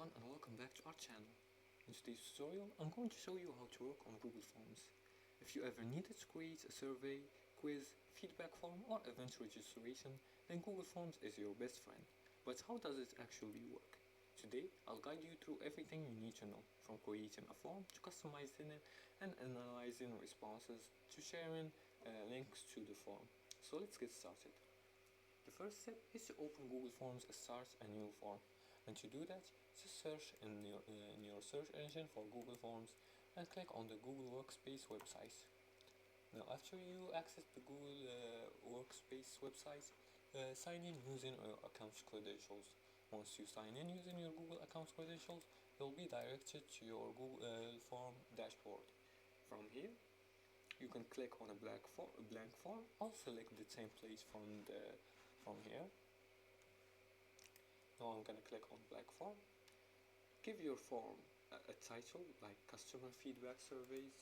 everyone and welcome back to our channel. In today's tutorial, I'm going to show you how to work on Google Forms. If you ever needed to create a survey, quiz, feedback form or event registration, then Google Forms is your best friend. But how does it actually work? Today, I'll guide you through everything you need to know, from creating a form to customizing it and analyzing responses to sharing links to the form. So let's get started. The first step is to open Google Forms and start a new form. And to do that, just search in your search engine for Google Forms and click on the Google Workspace website. Now after you access the Google Workspace website, sign in using your account's credentials. Once you sign in using your Google account credentials, you'll be directed to your Google Form dashboard. From here, you can click on a blank form or select the template from here. Now I'm gonna click on blank form. Give your form a title like customer feedback surveys.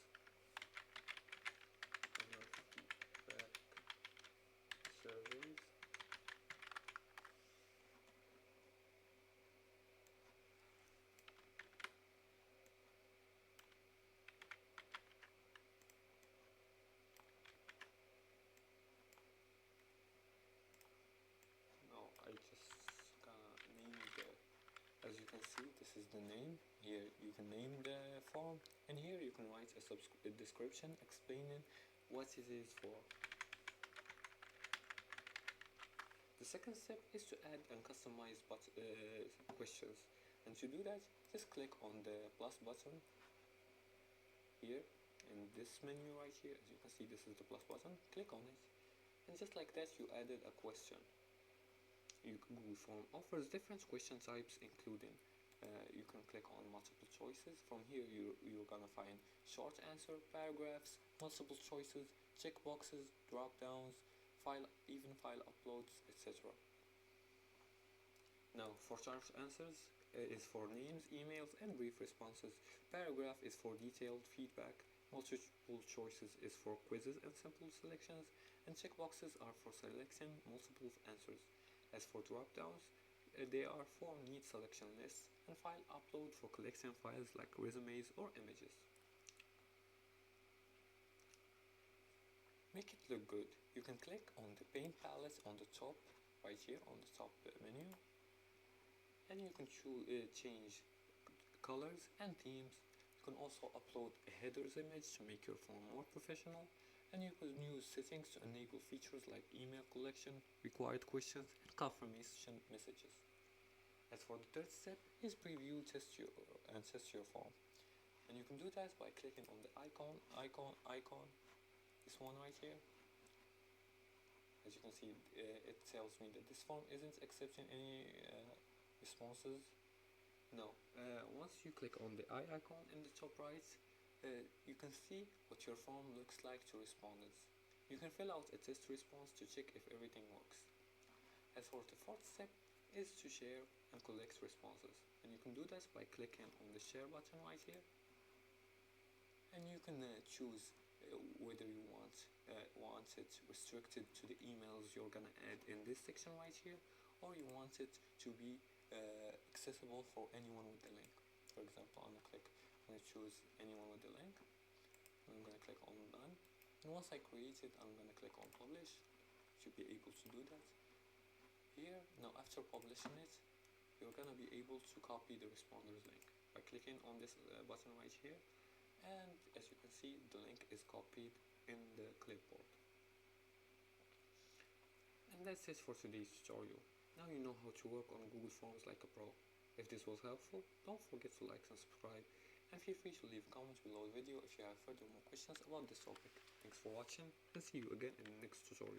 Now I just gonna name as you can see, this is the name. Here you can name the form, and here you can write a description explaining what it is for. The second step is to add and customize questions, and to do that, just click on the plus button here in this menu right here. As you can see, this is the plus button. Click on it, and just like that, you added a question. Google Form offers different question types, including you can click on multiple choices. From here you're gonna find short answer, paragraphs, multiple choices, checkboxes, drop downs, file uploads, etc. Now for short answers is for names, emails and brief responses. Paragraph is for detailed feedback. Multiple choices is for quizzes and simple selections, and checkboxes are for selecting multiple answers. As for drop-downs, they are for neat selection lists, and file upload for collecting files like resumes or images. Make it look good. You can click on the paint palette on the top, right here on the top menu, and you can change colors and themes. You can also upload a headers image to make your form more professional, and you can use settings to enable features like email collection, required questions, and confirmation messages. As for the third step is preview, test your form, and you can do that by clicking on the icon, this one right here. As you can see, it tells me that this form isn't accepting any responses. Now, once you click on the eye icon in the top right, you can see what your form looks like to respondents. You can fill out a test response to check if everything works. As for the fourth step is to share and collect responses, and you can do that by clicking on the share button right here, and you can choose whether you want it restricted to the emails you're gonna add in this section right here, or you want it to be accessible for anyone with the link. For example, I'm gonna choose anyone with the link. I'm gonna click on done, and once I create it, I'm gonna click on publish. Should be able to do that here. Now after publishing it, you're gonna be able to copy the responder's link by clicking on this button right here, and as you can see, the link is copied in the clipboard. And that's it for today's tutorial. Now you know how to work on Google Forms like a pro. If this was helpful, don't forget to like and subscribe, and feel free to leave comments below the video if you have further more questions about this topic. Thanks for watching, and see you again in the next tutorial.